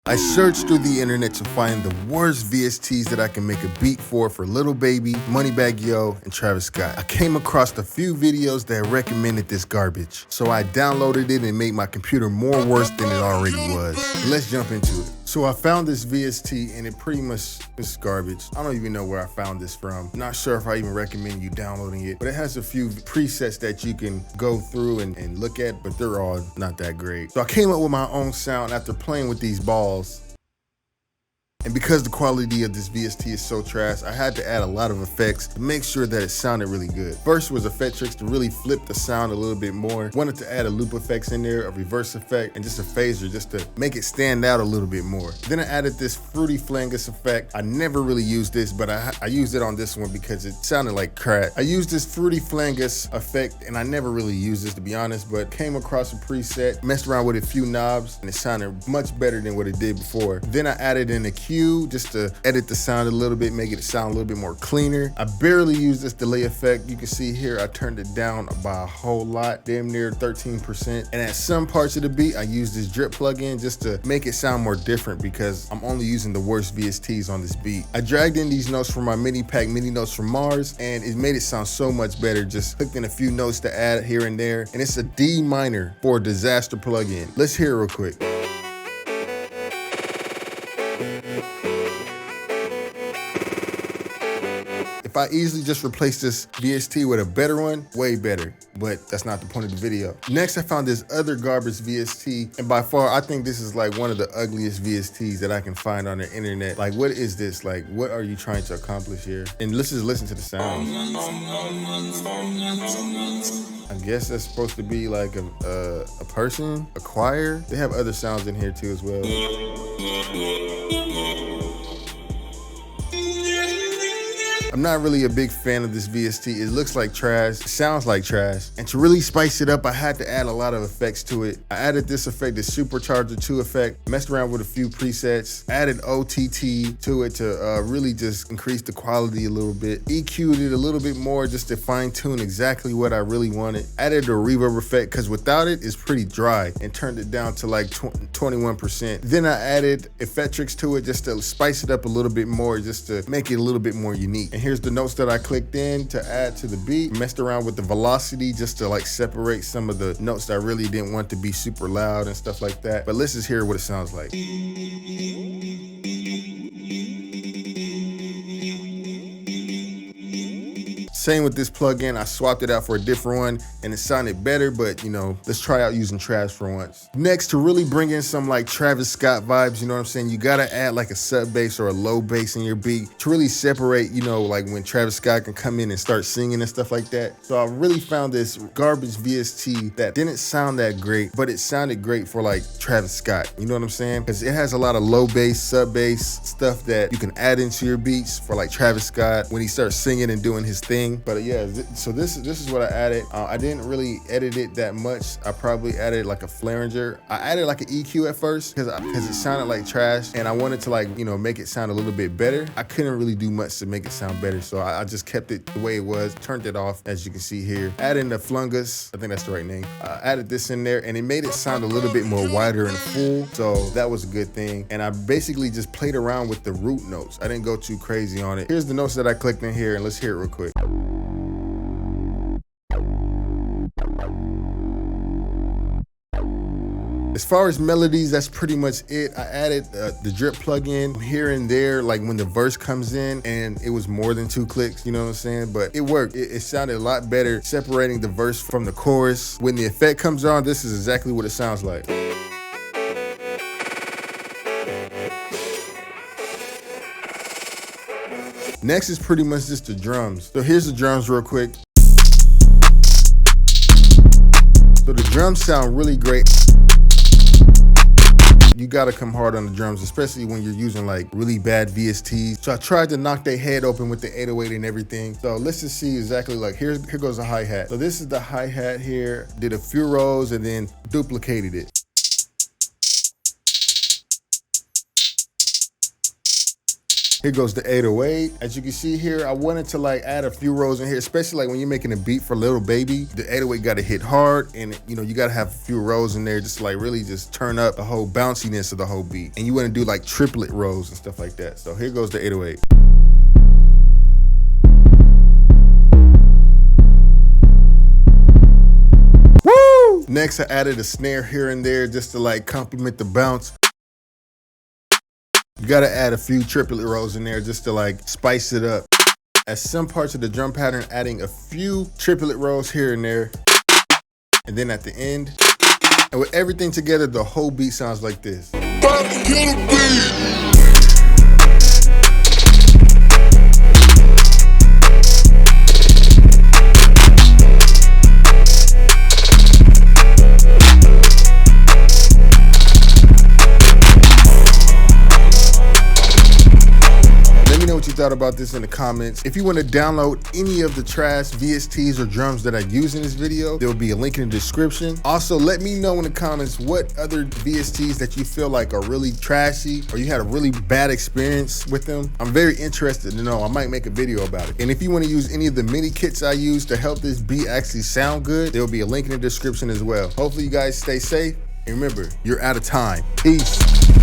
I searched through the internet to find the worst VSTs that I can make a beat for Lil Baby, Moneybagg Yo, and Travis Scott. I came across a few videos that recommended this garbage, so I downloaded it and made my computer more worse than it already was. Let's jump into it. So I found this VST and it pretty much is garbage. I don't even know where I found this from. Not sure if I even recommend you downloading it, but it has a few presets that you can go through and look at, but they're all not that great. So I came up with my own sound after playing with these balls. And because the quality of this VST is so trash, I had to add a lot of effects to make sure that it sounded really good. First was Effectrix to really flip the sound a little bit more. Wanted to add a loop effects in there, a reverse effect, and just a phaser just to make it stand out a little bit more. Then I added this Fruity Flangus effect. I never really used this, but I used it on this one because it sounded like crack. I used this Fruity Flangus effect, and I never really used this to be honest, but came across a preset, messed around with a few knobs, and it sounded much better than what it did before. Then I added in a cue just to edit the sound a little bit, make it sound a little bit more cleaner. I barely use this delay effect. You can see here I turned it down by a whole lot, damn near 13%. And at some parts of the beat, I use this drip plugin just to make it sound more different because I'm only using the worst VSTs on this beat. I dragged in these notes from my mini pack, mini notes from Mars, and it made it sound so much better. Just clicked in a few notes to add here and there. And it's a D minor for a disaster plugin. Let's hear it real quick. If I easily just replace this VST with a better one, way better, but that's not the point of the video. Next, I found this other garbage VST, and by far, I think this is like one of the ugliest VSTs that I can find on the internet. Like, what is this? Like, what are you trying to accomplish here? And let's just listen to the sound. I guess that's supposed to be like a person, a choir. They have other sounds in here too as well. I'm not really a big fan of this VST. It looks like trash, it sounds like trash. And to really spice it up, I had to add a lot of effects to it. I added this effect, the Supercharger 2 effect, messed around with a few presets, added OTT to it to really just increase the quality a little bit. EQ'd it a little bit more just to fine tune exactly what I really wanted. Added a reverb effect, because without it, it's pretty dry, and turned it down to like 21%. Then I added Effectrix to it just to spice it up a little bit more, just to make it a little bit more unique. And here's the notes that I clicked in to add to the beat. Messed around with the velocity just to like separate some of the notes that I really didn't want to be super loud and stuff like that. But let's just hear what it sounds like. Same with this plugin, I swapped it out for a different one and it sounded better, but you know, let's try out using trash for once. Next, to really bring in some like Travis Scott vibes, you know what I'm saying? You gotta add like a sub bass or a low bass in your beat to really separate, you know, like when Travis Scott can come in and start singing and stuff like that. So I really found this garbage VST that didn't sound that great, but it sounded great for like Travis Scott, you know what I'm saying? Because it has a lot of low bass, sub bass stuff that you can add into your beats for like Travis Scott when he starts singing and doing his thing. But yeah, so this is what I added. I didn't really edit it that much. I probably added like a flanger. I added like an EQ at first because it sounded like trash, and I wanted to like, you know, make it sound a little bit better. I couldn't really do much to make it sound better, so I just kept it the way it was, turned it off as you can see here. Adding the Flungus, I think that's the right name. Added this in there, and it made it sound a little bit more wider and full, so that was a good thing. And I basically just played around with the root notes. I didn't go too crazy on it. Here's the notes that I clicked in here, and let's hear it real quick. As far as melodies, that's pretty much it. I added the drip plugin here and there, like when the verse comes in, and it was more than 2 clicks, you know what I'm saying? But it worked. It sounded a lot better separating the verse from the chorus. When the effect comes on, this is exactly what it sounds like. Next is pretty much just the drums. So here's the drums real quick. So the drums sound really great. You gotta come hard on the drums, especially when you're using like really bad VSTs. So I tried to knock their head open with the 808 and everything. So let's just see exactly, like here goes the hi-hat. So this is the hi-hat here. Did a few rows and then duplicated it. Here goes the 808. As you can see here, I wanted to like add a few rows in here, especially like when you're making a beat for Lil Baby. The 808 gotta hit hard, and you know, you gotta have a few rows in there just to like really just turn up the whole bounciness of the whole beat. And you wanna do like triplet rows and stuff like that. So here goes the 808. Woo! Next, I added a snare here and there just to like complement the bounce. You gotta add a few triplet rows in there just to like spice it up. At some parts of the drum pattern, adding a few triplet rows here and there. And then at the end, and with everything together, the whole beat sounds like this. What you thought about this in the comments. If you want to download any of the trash VSTs or drums that I use in this video, there will be a link in the description. Also, let me know in the comments what other VSTs that you feel like are really trashy or you had a really bad experience with them. I'm very interested to know. I might make a video about it. And if you want to use any of the mini kits I use to help this beat actually sound good, there will be a link in the description as well. Hopefully you guys stay safe, and remember, you're out of time. Peace.